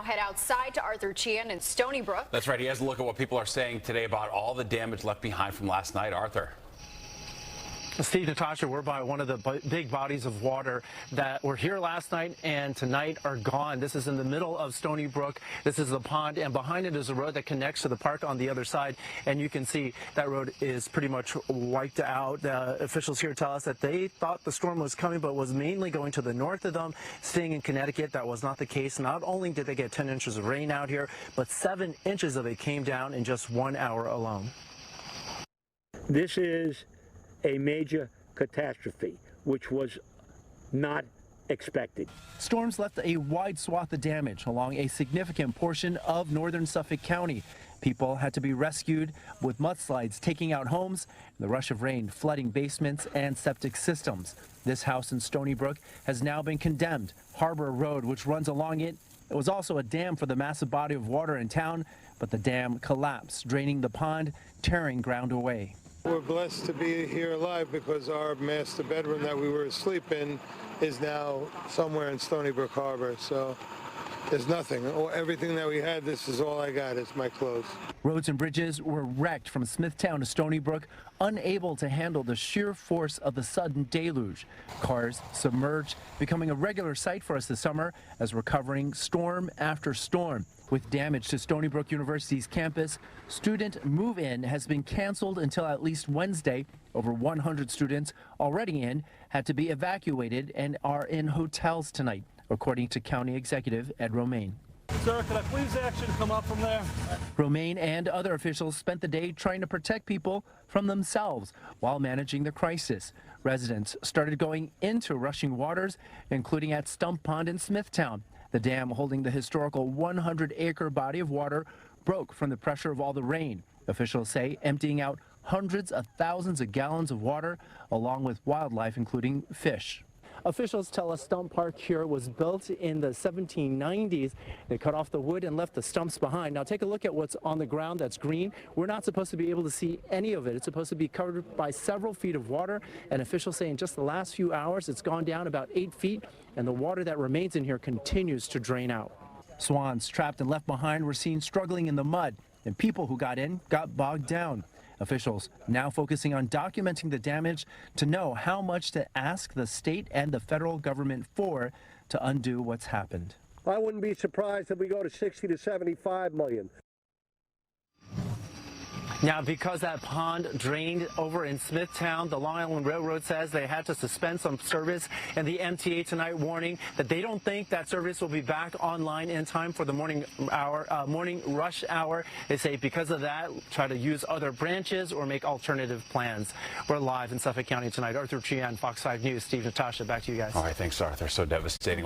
head outside to Arthur Chian in Stony Brook. That's right. He has a look at what people are saying today about all the damage left behind from last night. Arthur. Steve, Natasha, we're by one of the big bodies of water that were here last night and tonight are gone. This is in the middle of Stony Brook. This is the pond, and behind it is a road that connects to the park on the other side. And you can see that road is pretty much wiped out. Officials here tell us that they thought the storm was coming, but was mainly going to the north of them, staying in Connecticut. That was not the case. Not only did they get 10 inches of rain out here, but 7 inches of it came down in just 1 hour alone. This is a major catastrophe, which was not expected. Storms left a wide swath of damage along a significant portion of northern Suffolk County. People had to be rescued with mudslides taking out homes, the rush of rain flooding basements and septic systems. This house in Stony Brook has now been condemned. Harbor Road, which runs along it, was also a dam for the massive body of water in town, but the dam collapsed, draining the pond, tearing ground away. We're blessed to be here alive because our master bedroom that we were asleep in is now somewhere in Stony Brook Harbor. So there's nothing. Everything that we had, this is all I got. It's my clothes. Roads and bridges were wrecked from Smithtown to Stony Brook, unable to handle the sheer force of the sudden deluge. Cars submerged, becoming a regular sight for us this summer as we're covering storm after storm. With damage to Stony Brook University's campus, student move-in has been canceled until at least Wednesday. Over 100 students already in had to be evacuated and are in hotels tonight, according to County Executive Ed Romaine. Sir, could I please actually come up from there? Romaine and other officials spent the day trying to protect people from themselves while managing the crisis. Residents started going into rushing waters, including at Stump Pond in Smithtown. The dam holding the historical 100-acre body of water broke from the pressure of all the rain. Officials say emptying out hundreds of thousands of gallons of water, along with wildlife, including fish. Officials tell us Stump Park here was built in the 1790s. They cut off the wood and left the stumps behind. Now take a look at what's on the ground that's green. We're not supposed to be able to see any of it. It's supposed to be covered by several feet of water, and officials say in just the last few hours it's gone down about 8 feet, and the water that remains in here continues to drain out. Swans trapped and left behind were seen struggling in the mud, and people who got in got bogged down. Officials now focusing on documenting the damage to know how much to ask the state and the federal government for to undo what's happened. I wouldn't be surprised if we go to 60 to 75 million. Now, because that pond drained over in Smithtown, the Long Island Railroad says they had to suspend some service, and the MTA tonight warning that they don't think that service will be back online in time for the morning rush hour. They say because of that, try to use other branches or make alternative plans. We're live in Suffolk County tonight. Arthur Chian, Fox 5 News. Steve, Natasha, back to you guys. All right, thanks, Arthur. So devastating.